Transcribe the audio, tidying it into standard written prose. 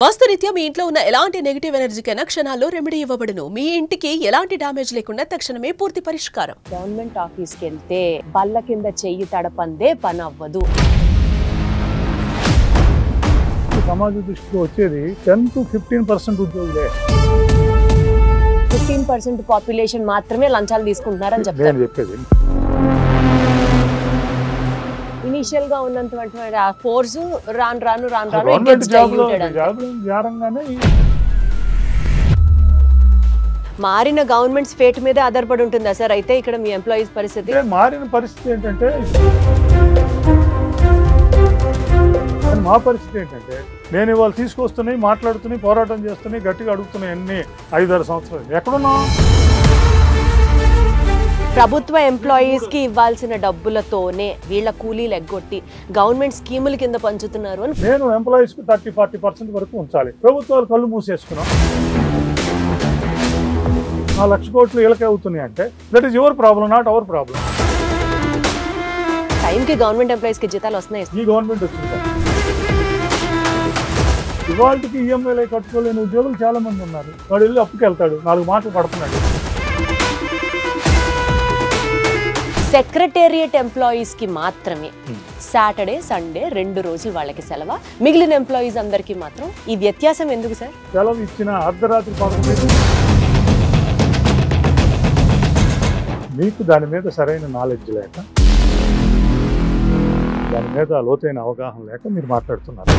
వాస్తురీత్యా మీ ఇంట్లో ఉన్న ఎలాంటి నెగటివ్ ఎనర్జీకైనా క్షణాల్లో రెమెడీ ఇవ్వబడును. మీ ఇంటికి ఎలాంటి డ్యామేజ్ లేకుండా తక్షణమే పూర్తి పరిష్కారం. గవర్నమెంట్ ఆఫీస్కి వెళ్తే బల్ల కింద చెయ్యి తడపందే పని అవ్వదు. సమాజ దృష్టికి వచ్చేది 10 to 15% ఉద్యోగులే. 15% పాపులేషన్ మాత్రమే లంచాలు తీసుకుంటున్నారని చెప్తారు. చెప్పేది ఇనిషియల్ గా ఉన్నటువంటి ఆ ఫోర్స్ రాను మారిన గవర్నమెంట్స్ ఫేట్ మీద ఆధారపడి ఉంటుందా సార్? అయితే ఇక్కడ మీ ఎంప్లాయీస్ పరిస్థితి మారిన పరిస్థితి ఏంటంటే, మా పరిస్థితి ఏంటంటే నేను ఇవాళ తీసుకొస్తున్నాయి, మాట్లాడుతున్నాయి, పోరాటం చేస్తున్నాయి, గట్టిగా అడుగుతున్నాయి అన్ని 5-6 సంవత్సరాలు ఎక్కడున్నా. ప్రభుత్వ ఎంప్లాయీస్ కి ఇవ్వాల్సిన డబ్బులతోనే వీళ్ళ కూలీలు ఎగ్గొట్టి గవర్నమెంట్ స్కీముల కింద పంచుతున్నారు అని. నేను ఎంప్లాయీస్ కు 30-40% వరకు ఉంచాలి. ప్రభుత్వాలు కళ్ళు మూసేసుకున్నాం. 4 లక్షల కోట్లు వీళ్ళకే అవుతున్నాయి అంటే that is your problem, not our problem. టైంకి గవర్నమెంట్ ఎంప్లాయీస్ కి జీతాలు వస్తున్నాయి. ఈ గవర్నమెంట్ వచ్చింది. ఇవాళకి ఈఎంఐలు కట్టుకోలేని ఉద్యోగులు చాలా మంది ఉన్నారు. వాడు వెళ్ళి అప్పుకి వెళ్తాడు, 4 మాటలు పడుతున్నాడు. సెక్రటేరియట్ ఎంప్లాయీస్ కి మాత్రమే సాటర్డే సండే 2 రోజులు వాళ్ళకి సెలవు, మిగిలిన ఎంప్లాయీస్ అందరికి మాత్రం ఈ వ్యత్యాసం ఎందుకు సార్? సెలవు ఇచ్చిన అర్ధరాత్రి 11 మీకు దాని మీద సరైన నాలెడ్జ్ లేక, దాని మీద లోతైన అవగాహన లేక మీరు మాట్లాడుతున్నారు.